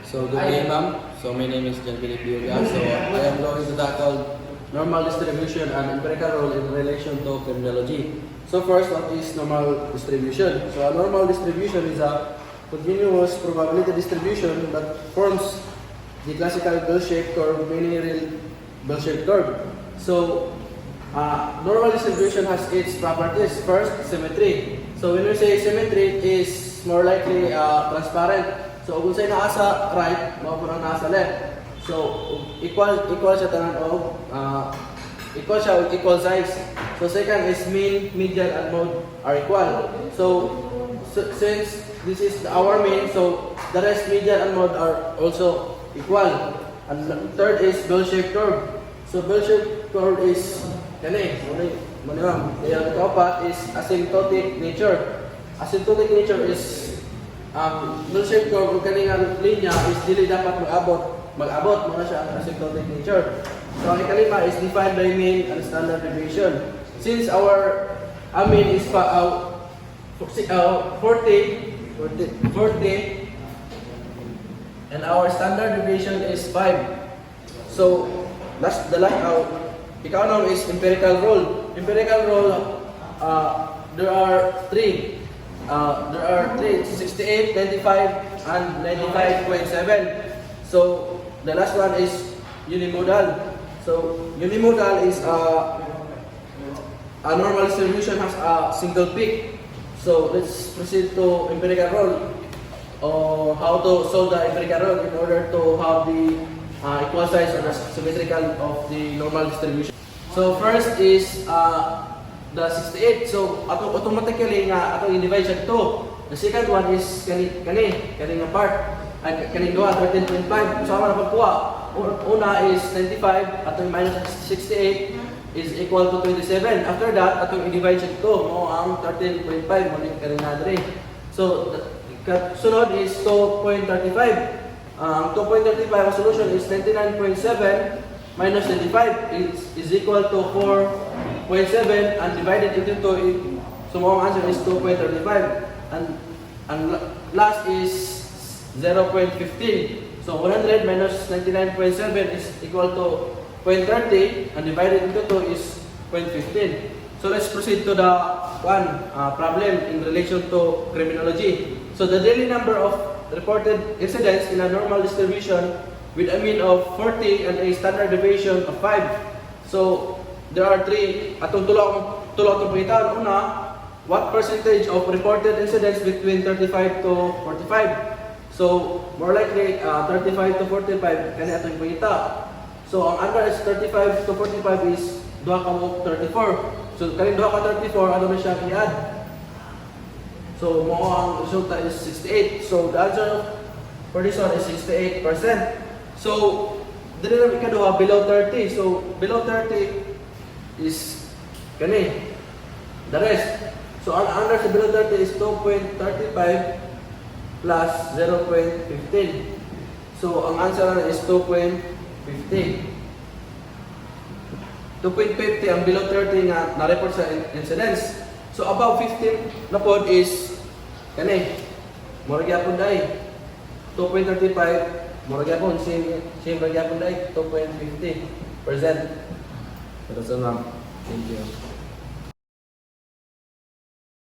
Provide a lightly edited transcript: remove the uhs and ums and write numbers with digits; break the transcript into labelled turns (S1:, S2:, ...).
S1: So good day, ma'am. So my name is John Philip Yoga. So I am going to tackle normal distribution and empirical rule in relation to criminology. So first, what is normal distribution? So a normal distribution is a continuous probability distribution that forms the classical bell-shaped curve, meaning real bell-shaped curve. So normal distribution has its properties. First, symmetry. So when we say symmetry, it is more likely transparent. So kung sa'yo nasa right, mao po nasa left. So equal siya tanan o equal siya with equal size. So second is mean, median, and mode are equal. So since this is our mean, so the rest median and mode are also equal. And third is bell-shaped curve. So bell-shaped curve is kani, ma'am. Yung kaupat is asymptotic nature. Asymptotic nature is bell-shaped curve kung kaningang linya is dili dapat mag-abot mo na siya ang asymptotic nature. So ang ikalima is defined by mean and standard deviation. Since our mean is 40 and our standard deviation is 5. So the last ikaw now is empirical rule. Empirical rule, there are three. 68, 95, and 95.7. So the last one is unimodal. So unimodal is a normal distribution has a single peak. So let's proceed to empirical rule, or how to solve the empirical rule in order to have the equal size or the symmetrical of the normal distribution. So first is the 68. So automatically nga atong i-divide siya to. The second one is kani part. Kani duha 13.5. So ang napagkuha, una is 95 atong minus 68 is equal to 27. After that, atong i-divide siya to mo ang 13.5 mo ni kani nadre. So sunod is 2.35. Ang 2.35 ang solution is 99.7 minus 25 is equal to 4.7 and divided into 2. So ang answer is 2.35 and last is 0.15. So 100 minus 99.7 is equal to 0.30 and divided into 2 is 0.15. So let's proceed to the problem in relation to criminology. So the daily number of reported incidents in a normal distribution with a mean of 40 and a standard deviation of 5. So there are three atong tulo atong pangitaan. Una, what percentage of reported incidents between 35 to 45? So more likely 35 to 45 kani atong pangita. So ang answer is 35 to 45 is duha ka mo 34. So kani duha ka 34 ano na siya i-add? So mo ang resulta is 68. So the answer for this one is 68%. So dili na ikaduha below 30. So below 30 is kani the rest. So ang answer sa below 30 is 2.35 plus 0.15. So ang answer na is 2.50. 2.50 ang below 30 nga na-report sa incidents. So above 15 na pod is kani mura gyapon dai 2.35 mura gyapon same ra gyapon dai 2.50%. Pero sa ma'am, thank you.